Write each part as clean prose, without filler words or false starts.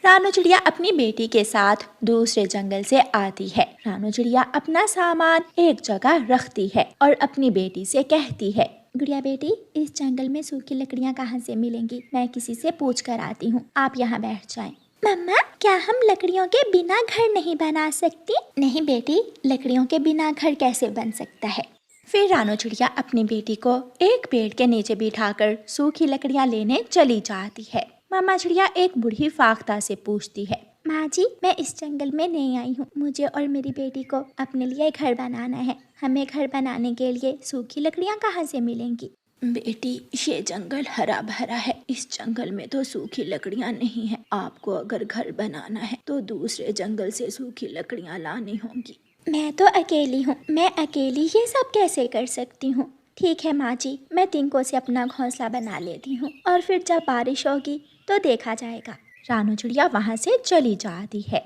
रानू चिड़िया अपनी बेटी के साथ दूसरे जंगल से आती है। रानू चिड़िया अपना सामान एक जगह रखती है और अपनी बेटी से कहती है, गुड़िया बेटी, इस जंगल में सूखी लकड़ियाँ कहाँ से मिलेंगी? मैं किसी से पूछ कर आती हूँ, आप यहाँ बैठ जाएं। मम्मा, क्या हम लकड़ियों के बिना घर नहीं बना सकती? नहीं बेटी, लकड़ियों के बिना घर कैसे बन सकता है? फिर रानू चिड़िया अपनी बेटी को एक पेड़ के नीचे बिठाकर सूखी लकड़ियाँ लेने चली जाती है। मामा चिड़िया एक बूढ़ी फाख्ता से पूछती है, माँ जी, मैं इस जंगल में नई आई हूँ, मुझे और मेरी बेटी को अपने लिए घर बनाना है। हमें घर बनाने के लिए सूखी लकड़ियाँ कहाँ से मिलेंगी? बेटी, ये जंगल हरा भरा है, इस जंगल में तो सूखी लकड़ियाँ नहीं है। आपको अगर घर बनाना है तो दूसरे जंगल से सूखी लकड़ियाँ लानी होंगी। मैं तो अकेली हूँ, मैं अकेली ये सब कैसे कर सकती हूँ? ठीक है माँ जी, मैं तिनकों से अपना घोंसला बना लेती हूँ और फिर जब बारिश होगी तो देखा जाएगा। रानू चिड़िया वहाँ से चली जाती है।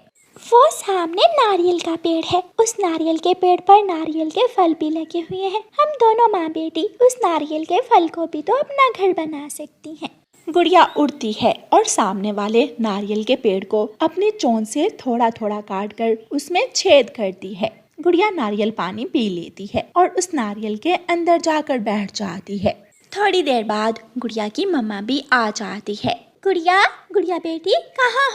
वो सामने नारियल का पेड़ है, उस नारियल के पेड़ पर नारियल के फल भी लगे हुए हैं। हम दोनों माँ बेटी उस नारियल के फल को भी तो अपना घर बना सकती हैं। गुड़िया उड़ती है और सामने वाले नारियल के पेड़ को अपनी चोंच से थोड़ा थोड़ा काट कर उसमें छेद करती है। गुड़िया नारियल पानी पी लेती है और उस नारियल के अंदर जाकर बैठ जाती है। थोड़ी देर बाद गुड़िया की मम्मा भी आ जाती है। गुड़िया, गुड़िया बेटी, कहाँ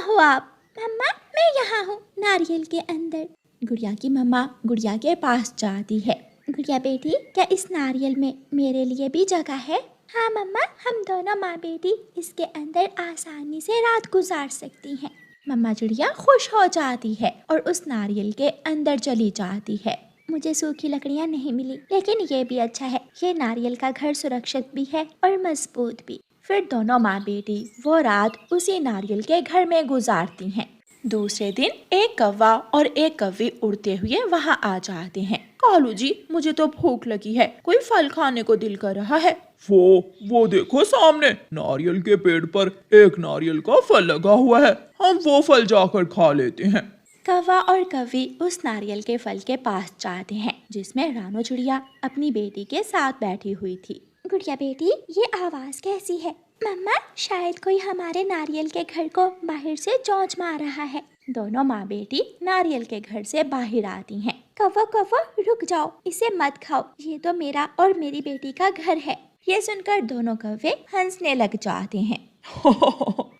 हो आप? मम्मा, मैं यहाँ हूँ, नारियल के अंदर। गुड़िया की मम्मा गुड़िया के पास जाती है। गुड़िया बेटी, क्या इस नारियल में मेरे लिए भी जगह है? हाँ मम्मा, हम दोनों माँ बेटी इसके अंदर आसानी से रात गुजार सकती हैं। मम्मा चिड़िया खुश हो जाती है और उस नारियल के अंदर चली जाती है। मुझे सूखी लकड़ियाँ नहीं मिली, लेकिन ये भी अच्छा है, ये नारियल का घर सुरक्षित भी है और मजबूत भी। फिर दोनों माँ बेटी वो रात उसी नारियल के घर में गुजारती हैं। दूसरे दिन एक कौवा और एक कौवी उड़ते हुए वहाँ आ जाते हैं। कालू जी, मुझे तो भूख लगी है, कोई फल खाने को दिल कर रहा है। वो देखो सामने नारियल के पेड़ पर एक नारियल का फल लगा हुआ है, हम वो फल जाकर खा लेते हैं। कौवा और कौवी उस नारियल के फल के पास जाते हैं जिसमें रानू चिड़िया अपनी बेटी के साथ बैठी हुई थी। गुड़िया बेटी, ये आवाज कैसी है? मम्मा, शायद कोई हमारे नारियल के घर को बाहर से चोंच मार रहा है। दोनों माँ बेटी नारियल के घर से बाहर आती हैं। कौवा, कौवा, रुक जाओ, इसे मत खाओ, ये तो मेरा और मेरी बेटी का घर है। ये सुनकर दोनों कौवे हंसने लग जाते हैं।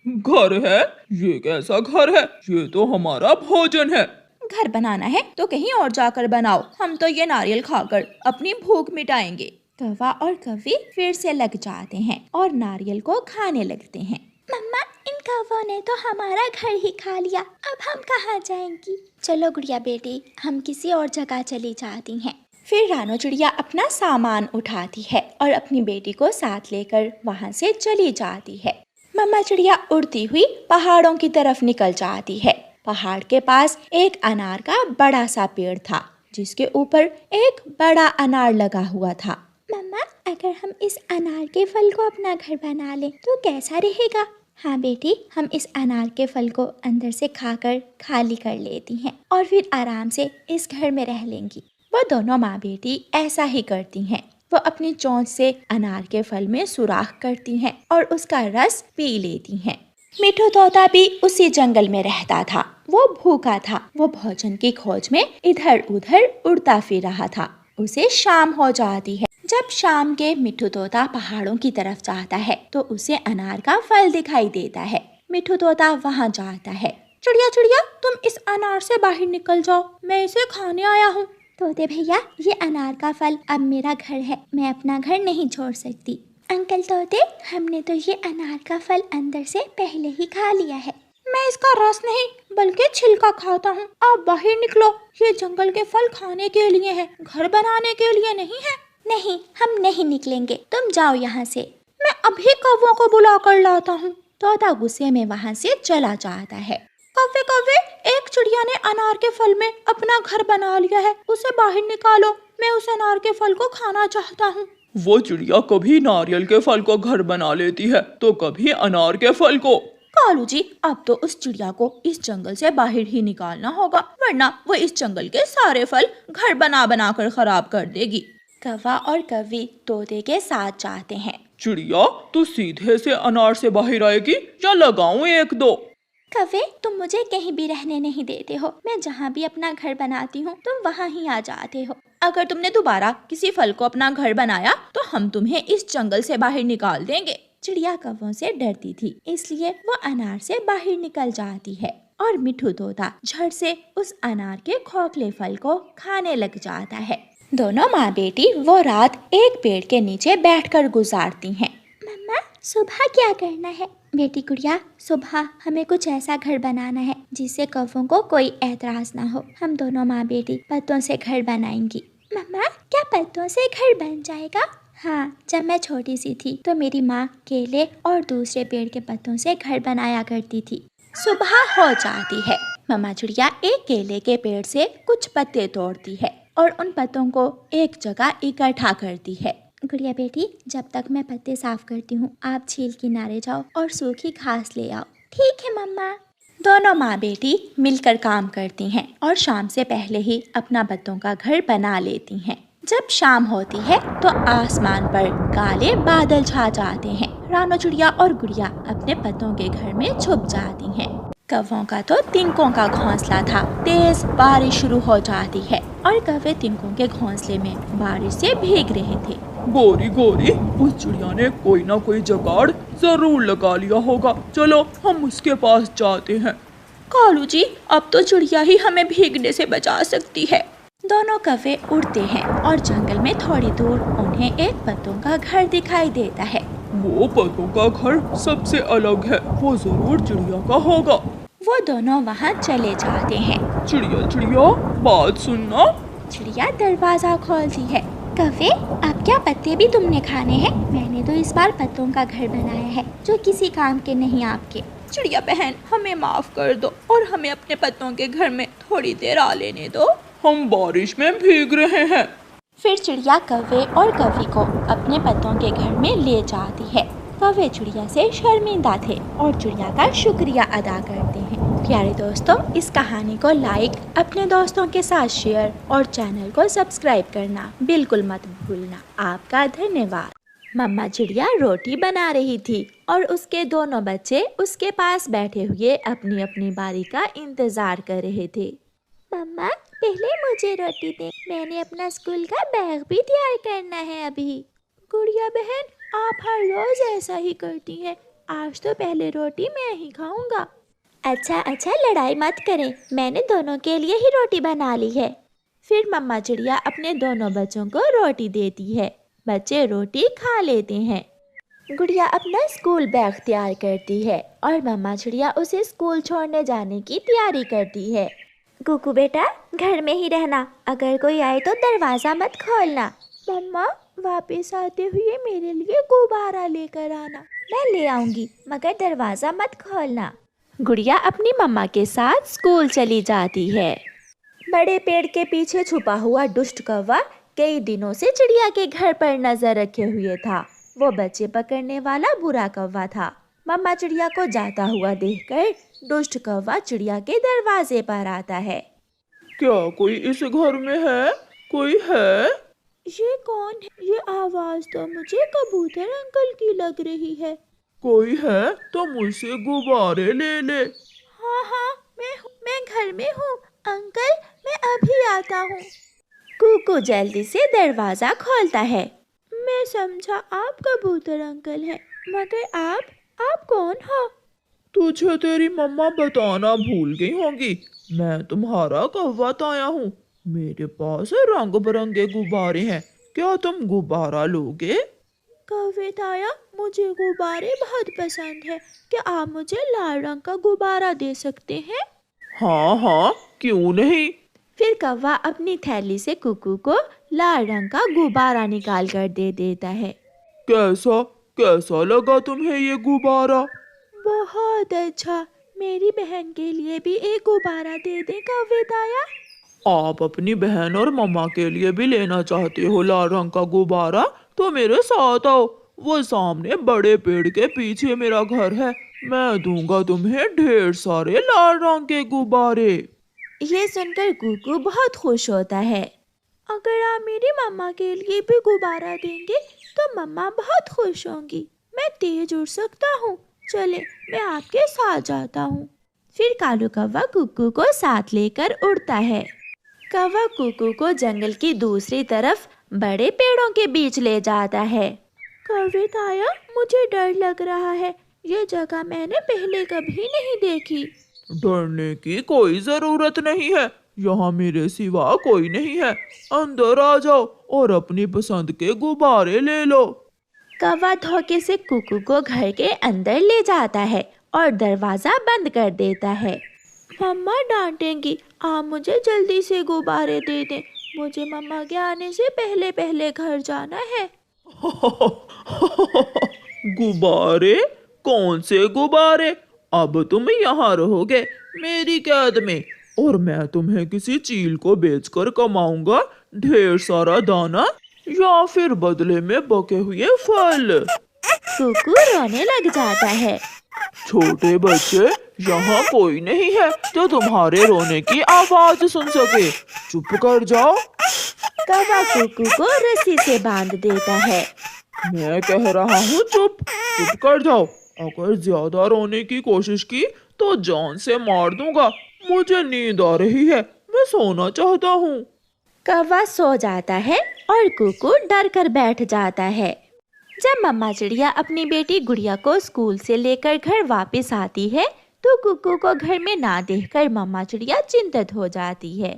घर है? ये कैसा घर है? ये तो हमारा भोजन है। घर बनाना है तो कहीं और जाकर बनाओ, हम तो ये नारियल खाकर अपनी भूख मिटाएंगे। कौवा और कौवी फिर से लग जाते हैं और नारियल को खाने लगते हैं। मम्मा, इन कौवों ने तो हमारा घर ही खा लिया, अब हम कहाँ जाएंगी? चलो गुड़िया बेटी, हम किसी और जगह चली जाती हैं। फिर रानू चिड़िया अपना सामान उठाती है और अपनी बेटी को साथ लेकर वहाँ से चली जाती है। मम्मा चिड़िया उड़ती हुई पहाड़ों की तरफ निकल जाती है। पहाड़ के पास एक अनार का बड़ा सा पेड़ था जिसके ऊपर एक बड़ा अनार लगा हुआ था। मम्मा, अगर हम इस अनार के फल को अपना घर बना लें तो कैसा रहेगा? हाँ बेटी, हम इस अनार के फल को अंदर से खाकर खाली कर लेती हैं और फिर आराम से इस घर में रह लेंगी। वो दोनों माँ बेटी ऐसा ही करती हैं। वो अपनी चोंच से अनार के फल में सुराख करती हैं और उसका रस पी लेती हैं। मिठू तोता भी उसी जंगल में रहता था। वो भूखा था। वो भोजन की खोज में इधर उधर उड़ता फिर रहा था। उसे शाम हो जाती है। जब शाम के मिठू तोता पहाड़ों की तरफ जाता है तो उसे अनार का फल दिखाई देता है। मिठू तोता वहाँ जाता है। चिड़िया चिड़िया, तुम इस अनार से बाहर निकल जाओ, मैं इसे खाने आया हूँ। तोते भैया, ये अनार का फल अब मेरा घर है, मैं अपना घर नहीं छोड़ सकती। अंकल तोते, हमने तो ये अनार का फल अंदर से पहले ही खा लिया है। मैं इसका रस नहीं बल्कि छिलका खाता हूँ। आप बाहर निकलो, ये जंगल के फल खाने के लिए है, घर बनाने के लिए नहीं है। नहीं, हम नहीं निकलेंगे, तुम जाओ यहाँ से। मैं अभी कौवों को बुला कर लाता हूँ। तोता गुस्से में वहाँ से चला जाता है। कौवे कौवे, एक चिड़िया ने अनार के फल में अपना घर बना लिया है, उसे बाहर निकालो, मैं उस अनार के फल को खाना चाहता हूँ। वो चिड़िया कभी नारियल के फल को घर बना लेती है तो कभी अनार के फल को। कालू जी, अब तो उस चिड़िया को इस जंगल से बाहर ही निकालना होगा, वरना वो इस जंगल के सारे फल घर बना बना कर खराब कर देगी। कौवा और कौवी तोते के साथ जाते हैं। चिड़िया, तू सीधे से अनार से बाहर आएगी या लगाऊं एक दो? कौवे, तुम मुझे कहीं भी रहने नहीं देते हो। मैं जहाँ भी अपना घर बनाती हूँ तुम वहाँ ही आ जाते हो। अगर तुमने दोबारा किसी फल को अपना घर बनाया तो हम तुम्हें इस जंगल से बाहर निकाल देंगे। चिड़िया कौवों से डरती थी, इसलिए वो अनार से बाहर निकल जाती है और मिठू तोता झट से उस अनार के खोखले फल को खाने लग जाता है। दोनों माँ बेटी वो रात एक पेड़ के नीचे बैठकर गुजारती हैं। मम्मा, सुबह क्या करना है? बेटी गुड़िया, सुबह हमें कुछ ऐसा घर बनाना है जिससे कौवों को कोई एतराज ना हो। हम दोनों माँ बेटी पत्तों से घर बनाएंगी। मम्मा, क्या पत्तों से घर बन जाएगा? हाँ, जब मैं छोटी सी थी तो मेरी माँ केले और दूसरे पेड़ के पत्तों से घर बनाया करती थी। सुबह हो जाती है। मम्मा चिड़िया एक केले के पेड़ से कुछ पत्ते तोड़ती है और उन पत्तों को एक जगह इकट्ठा करती है। गुड़िया बेटी, जब तक मैं पत्ते साफ करती हूँ आप झील किनारे जाओ और सूखी घास ले आओ। ठीक है मम्मा। दोनों माँ बेटी मिलकर काम करती हैं और शाम से पहले ही अपना पत्तों का घर बना लेती हैं। जब शाम होती है तो आसमान पर काले बादल छा जाते हैं। रानो चिड़िया और गुड़िया अपने पत्तों के घर में छुप जाती हैं। कौवों का तो तिनकों का घोंसला था। तेज बारिश शुरू हो जाती है और कौवे तिनकों के घोंसले में बारिश से भीग रहे थे। गोरी गोरी, उस चिड़िया ने कोई ना कोई जुगाड़ जरूर लगा लिया होगा। चलो हम उसके पास जाते हैं। कालू जी, अब तो चिड़िया ही हमें भीगने से बचा सकती है। दोनों कौवे उड़ते हैं और जंगल में थोड़ी दूर उन्हें एक पत्तों का घर दिखाई देता है। वो पत्तों का घर सबसे अलग है, वो जरूर चिड़िया का होगा। वो दोनों वहाँ चले जाते हैं। चिड़िया चिड़िया, बात सुनना। चिड़िया दरवाजा खोलती है। कौवे, अब क्या पत्ते भी तुमने खाने हैं? मैंने तो इस बार पत्तों का घर बनाया है जो किसी काम के नहीं आपके। चिड़िया बहन, हमें माफ कर दो और हमें अपने पत्तों के घर में थोड़ी देर आ लेने दो। हम बारिश में भीग रहे हैं। फिर चिड़िया कौवे और कौवी को अपने पत्तों के घर में ले जाती है। कौवे चिड़िया से शर्मिंदा थे और चिड़िया का शुक्रिया अदा करते हैं। प्यारे दोस्तों, इस कहानी को लाइक, अपने दोस्तों के साथ शेयर और चैनल को सब्सक्राइब करना बिल्कुल मत भूलना। आपका धन्यवाद। मम्मा चिड़िया रोटी बना रही थी और उसके दोनों बच्चे उसके पास बैठे हुए अपनी अपनी बारी का इंतजार कर रहे थे। मम्मा, पहले मुझे रोटी दे, मैंने अपना स्कूल का बैग भी तैयार करना है अभी। गुड़िया बहन, आप हर रोज ऐसा ही करती हैं। आज तो पहले रोटी मैं ही खाऊंगा। अच्छा, लड़ाई मत करें, मैंने दोनों के लिए ही रोटी बना ली है। फिर मम्मा चिड़िया अपने दोनों बच्चों को रोटी देती है। बच्चे रोटी खा लेते हैं। गुड़िया अपना स्कूल बैग तैयार करती है और मम्मा चिड़िया उसे स्कूल छोड़ने जाने की तैयारी करती है। कुकू बेटा, घर में ही रहना, अगर कोई आए तो दरवाजा मत खोलना। मम्मा, वापस आते हुए मेरे लिए गुब्बारा लेकर आना। मैं ले आऊंगी, मगर दरवाजा मत खोलना। गुड़िया अपनी मम्मा के साथ स्कूल चली जाती है। बड़े पेड़ के पीछे छुपा हुआ दुष्ट कौवा कई दिनों से चिड़िया के घर पर नजर रखे हुए था। वो बच्चे पकड़ने वाला बुरा कौवा था। मम्मा चिड़िया को जाता हुआ देखकर दुष्ट कौवा चिड़िया के दरवाजे पर आता है। क्या कोई इस घर में है? कोई है? ये कौन है? ये आवाज तो मुझे कबूतर अंकल की लग रही है। कोई है तो मुझसे गुब्बारे ले ले। हाँ, मैं घर में हूँ अंकल, मैं अभी आता हूँ। कुकू जल्दी से दरवाजा खोलता है। मैं समझा आप कबूतर अंकल हैं, मगर आप कौन हो? तुझे तेरी मम्मा बताना भूल गई होंगी, मैं तुम्हारा कौवा ताया हूँ। मेरे पास रंग बिरंगे गुब्बारे हैं, क्या तुम गुब्बारा लोगे? कौवे ताया, मुझे गुब्बारे बहुत पसंद है, क्या आप मुझे लाल रंग का गुब्बारा दे सकते हैं? हाँ, क्यों नहीं। फिर कौवा अपनी थैली से कुकू को लाल रंग का गुब्बारा निकाल कर दे देता है। कैसा लगा तुम्हें ये गुब्बारा? बहुत अच्छा, मेरी बहन के लिए भी एक गुब्बारा दे दे कौवे ताया। आप अपनी बहन और मम्मा के लिए भी लेना चाहते हो लाल रंग का गुब्बारा? तो मेरे साथ आओ, वो सामने बड़े पेड़ के पीछे मेरा घर है। मैं दूंगा तुम्हें ढेर सारे लाल रंग के गुब्बारे। ये सुनकर कुकू बहुत खुश होता है। अगर आप मेरी मम्मा के लिए भी गुब्बारा देंगे तो मम्मा बहुत खुश होंगी। मैं तेज उड़ सकता हूँ, चले मैं आपके साथ जाता हूँ। फिर कालू कौवा कुक्कू को साथ लेकर उड़ता है। कौवा कुक्कू को जंगल की दूसरी तरफ बड़े पेड़ों के बीच ले जाता है। कौवे ताया, मुझे डर लग रहा है, ये जगह मैंने पहले कभी नहीं देखी। डरने की कोई जरूरत नहीं है, यहाँ मेरे सिवा कोई नहीं है। अंदर आ जाओ और अपनी पसंद के गुब्बारे ले लो। कौवा धोखे से कुक्कू को घर के अंदर ले जाता है और दरवाजा बंद कर देता है। मम्मा डांटेंगी, आप मुझे जल्दी से गुब्बारे दे दें, मुझे मम्मा के आने से पहले पहले घर जाना है। गुब्बारे? कौन से गुब्बारे? अब तुम यहाँ रहोगे मेरी कैद में, और मैं तुम्हें किसी चील को बेचकर कमाऊंगा ढेर सारा दाना, या फिर बदले में पके हुए फल। कुक्कू रोने लग जाता है। छोटे बच्चे, यहाँ कोई नहीं है जो तुम्हारे रोने की आवाज सुन सके, चुप कर जाओ। कौवा कुक्कू को रस्सी से बांध देता है। मैं कह रहा हूँ चुप कर जाओ। अगर ज्यादा रोने की कोशिश की तो जान से मार दूंगा। मुझे नींद आ रही है, मैं सोना चाहता हूँ। कौवा सो जाता है और कुक्कू डर कर बैठ जाता है। जब मम्मा चिड़िया अपनी बेटी गुड़िया को स्कूल से लेकर घर वापस आती है तो कुक्कू को घर में ना देखकर मम्मा चिड़िया चिंतित हो जाती है।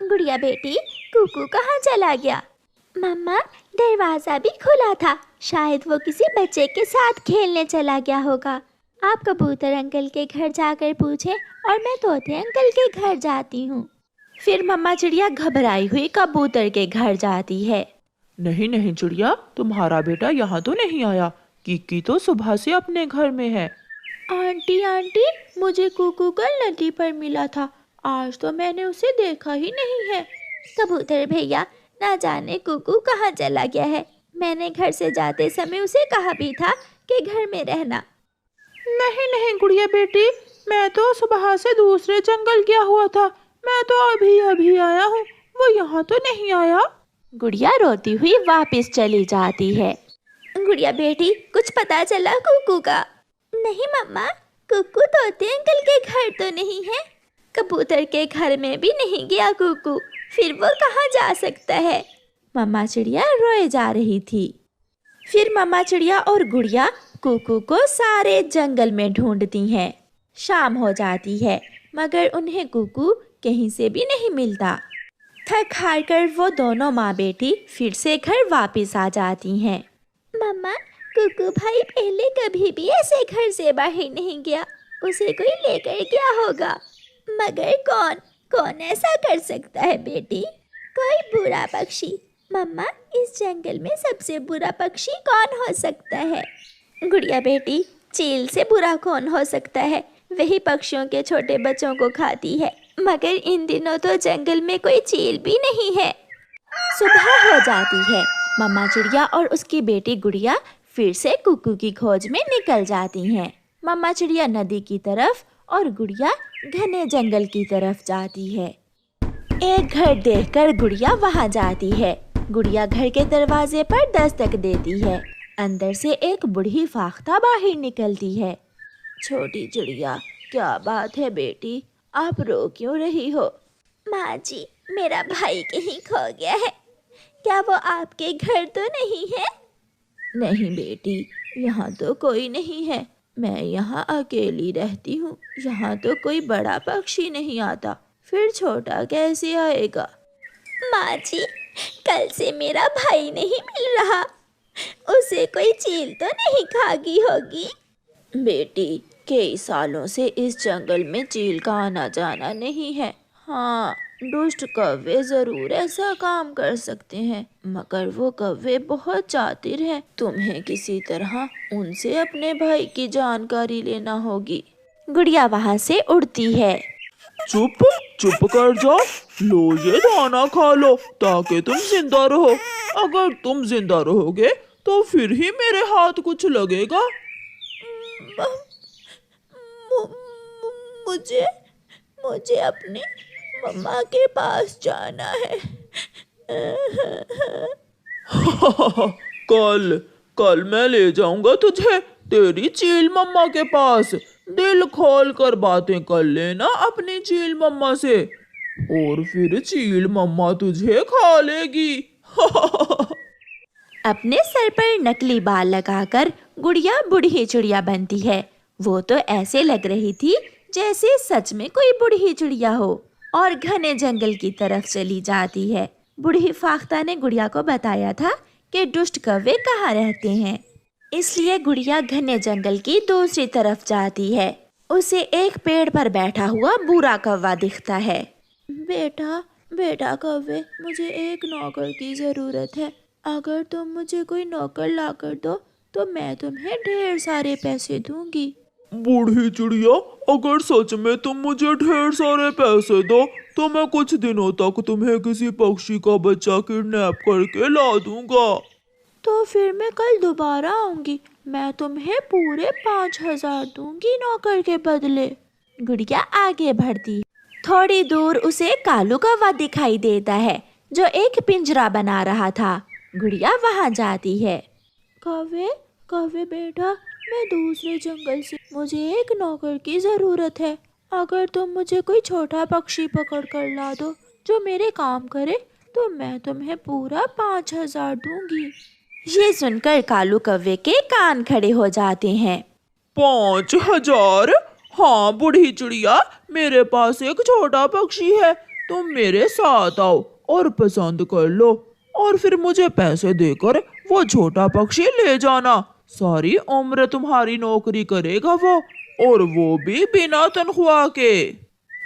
गुड़िया बेटी, कुक्कू कहाँ चला गया? मम्मा, दरवाजा भी खुला था, शायद वो किसी बच्चे के साथ खेलने चला गया होगा। आप कबूतर अंकल के घर जाकर पूछें और मैं तोते अंकल के घर जाती हूँ। फिर मम्मा चिड़िया घबराई हुई कबूतर के घर जाती है। नहीं नहीं चिड़िया, तुम्हारा बेटा यहाँ तो नहीं आया, किक्की तो सुबह से अपने घर में है। आंटी, मुझे कुक्कू कल नदी पर मिला था, आज तो मैंने उसे देखा ही नहीं है। कबूतर भैया, ना जाने कुक्कू कहाँ चला गया है, मैंने घर से जाते समय उसे कहा भी था कि घर में रहना। नहीं गुड़िया बेटी, मैं तो सुबह से दूसरे जंगल गया हुआ था, मैं तो अभी आया हूँ, वो यहाँ तो नहीं आया। गुड़िया रोती हुई वापस चली जाती है। गुड़िया बेटी, कुछ पता चला कुक्कू का? नहीं मम्मा, कुक्कू तोते अंकल के घर तो नहीं है, कबूतर के घर में भी नहीं गया कुक्कू, फिर वो कहाँ जा सकता है? मम्मा चिड़िया रोए जा रही थी। फिर मम्मा चिड़िया और गुड़िया कुक्कू को सारे जंगल में ढूंढती हैं। शाम हो जाती है मगर उन्हें कुक्कू कहीं से भी नहीं मिलता। थक हार कर वो दोनों माँ बेटी फिर से घर वापस आ जाती हैं। मम्मा, कुक्कू भाई पहले कभी भी ऐसे घर से बाहर नहीं गया, उसे कोई लेकर गया होगा, मगर कौन ऐसा कर सकता है बेटी? कोई बुरा पक्षी। मम्मा, इस जंगल में सबसे बुरा पक्षी कौन हो सकता है? गुड़िया बेटी, चील से बुरा कौन हो सकता है? वही पक्षियों के छोटे बच्चों को खाती है, मगर इन दिनों तो जंगल में कोई चील भी नहीं है। सुबह हो जाती है। मम्मा चिड़िया और उसकी बेटी गुड़िया फिर से कुक्कू की खोज में निकल जाती हैं। मम्मा चिड़िया नदी की तरफ और गुड़िया घने जंगल की तरफ जाती है। एक घर देखकर गुड़िया वहां जाती है। गुड़िया घर के दरवाजे पर दस्तक देती है। अंदर से एक बूढ़ी फाख्ता बाहर निकलती है। छोटी चिड़िया, क्या बात है बेटी, आप रो क्यों रही हो? माँ जी, मेरा भाई कहीं खो गया है, क्या वो आपके घर तो नहीं है? नहीं बेटी, यहाँ तो कोई नहीं है, मैं यहाँ अकेली रहती हूँ, यहाँ तो कोई बड़ा पक्षी नहीं आता, फिर छोटा कैसे आएगा? माँ जी, कल से मेरा भाई नहीं मिल रहा, उसे कोई चील तो नहीं खा गई होगी? बेटी, कई सालों से इस जंगल में चील का आना जाना नहीं है। हाँ, दुष्ट कौवे जरूर ऐसा काम कर सकते हैं, मगर वो कौवे बहुत चातुर हैं। तुम्हें किसी तरह उनसे अपने भाई की जानकारी लेना होगी। गुड़िया वहाँ से उड़ती है। चुप कर जाओ, लो ये दाना खा लो ताकि तुम जिंदा रहो। अगर तुम जिंदा रहोगे तो फिर ही मेरे हाथ कुछ लगेगा। मुझे अपनी मम्मा के पास जाना है। कल मैं ले जाऊंगा तुझे तेरी चील मम्मा के पास। दिल खोल कर बातें कर लेना अपनी चील मम्मा से, और फिर चील मम्मा तुझे खा लेगी। अपने सर पर नकली बाल लगाकर गुड़िया बूढ़ी चिड़िया बनती है। वो तो ऐसे लग रही थी जैसे सच में कोई बूढ़ी चिड़िया हो, और घने जंगल की तरफ चली जाती है। बूढ़ी फाख्ता ने गुड़िया को बताया था कि दुष्ट कौवे कहाँ रहते हैं, इसलिए गुड़िया घने जंगल की दूसरी तरफ जाती है। उसे एक पेड़ पर बैठा हुआ बुरा कौवा दिखता है। बेटा बेटा कौवे, मुझे एक नौकर की जरूरत है। अगर तुम मुझे कोई नौकर ला कर दो तो मैं तुम्हें ढेर सारे पैसे दूंगी। बूढ़ी चिड़िया, अगर सच में तुम मुझे ढेर सारे पैसे दो तो मैं कुछ दिनों तक तुम्हें किसी पक्षी का बच्चा किडनैप करके ला दूंगा। तो फिर मैं कल दोबारा आऊंगी, मैं तुम्हें पूरे 5,000 दूंगी नौकर के बदले। गुड़िया आगे बढ़ती। थोड़ी दूर उसे कालू कौवा दिखाई देता है जो एक पिंजरा बना रहा था। गुड़िया वहां जाती है। कौवे कौवे बेटा, मैं दूसरे जंगल से, मुझे एक नौकर की जरूरत है। अगर तुम मुझे कोई छोटा पक्षी पकड़ कर ला दो जो मेरे काम करे तो मैं तुम्हें पूरा 5,000 दूंगी। ये सुनकर कालू कौवे के कान खड़े हो जाते हैं। 5,000? हाँ बूढ़ी चिड़िया, मेरे पास एक छोटा पक्षी है, तुम मेरे साथ आओ और पसंद कर लो, और फिर मुझे पैसे देकर वो छोटा पक्षी ले जाना। सारी उम्र तुम्हारी नौकरी करेगा वो, और वो भी बिना तनख्वाह के।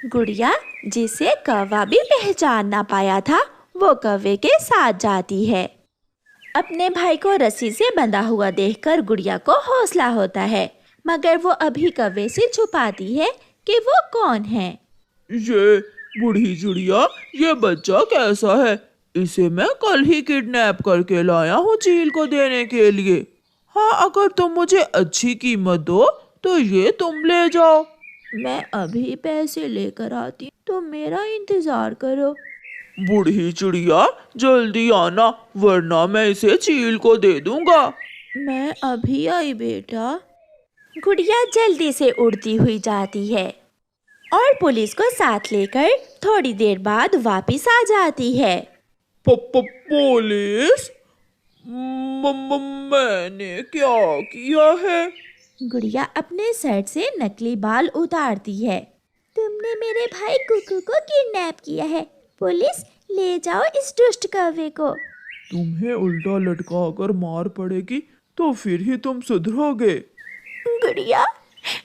गुड़िया, जिसे कौवा भी पहचान ना पाया था, वो कौवे के साथ जाती है। अपने भाई को रस्सी से बंधा हुआ देखकर गुड़िया को हौसला होता है, मगर वो अभी कौवे से छुपाती है कि वो कौन है। ये बूढ़ी चिड़िया, ये बच्चा कैसा है? इसे मैं कल ही किडनैप करके लाया हूँ चील को देने के लिए। हाँ, अगर तुम मुझे अच्छी कीमत दो तो ये तुम ले जाओ। मैं अभी पैसे लेकर आती, तुम मेरा इंतजार करो। बूढ़ी चिड़िया, जल्दी आना वरना मैं इसे चील को दे दूंगा। मैं अभी आई बेटा। गुड़िया जल्दी से उड़ती हुई जाती है और पुलिस को साथ लेकर थोड़ी देर बाद वापस आ जाती है। पुलिस? मैंने क्या किया है? गुड़िया अपने सर से नकली बाल उतारती है। तुमने मेरे भाई कुकू को किडनैप किया है। पुलिस, ले जाओ इस दुष्ट कौवे को। तुम्हें उल्टा लटका कर मार पड़ेगी तो फिर ही तुम सुधरोगे। गुड़िया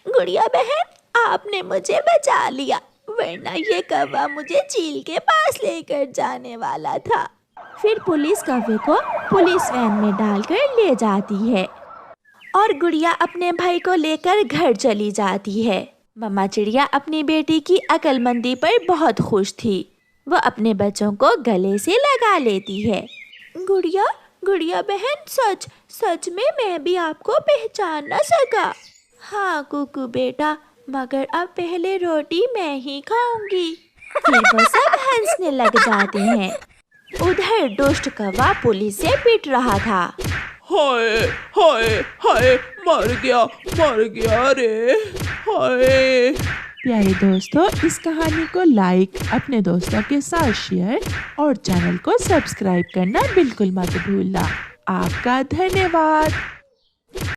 गुड़िया बहन, आपने मुझे बचा लिया, वरना ये कौवा मुझे चील के पास लेकर जाने वाला था। फिर पुलिस कौवे को पुलिस वैन में डालकर ले जाती है और गुड़िया अपने भाई को लेकर घर चली जाती है। मम्मा चिड़िया अपनी बेटी की अक्लमंदी पर बहुत खुश थी। वो अपने बच्चों को गले से लगा लेती है। गुड़िया गुड़िया बहन, सच सच में मैं भी आपको पहचान न सका। हाँ कुकू बेटा, मगर अब पहले रोटी मैं ही खाऊंगी। फिर वो सब हंसने लग जाते हैं। उधर दुष्ट कौवा पुलिस से पिट रहा था। हाय हाय हाय, मर गया रे, हाय। प्यारे दोस्तों, इस कहानी को लाइक, अपने दोस्तों के साथ शेयर और चैनल को सब्सक्राइब करना बिल्कुल मत भूलना। आपका धन्यवाद।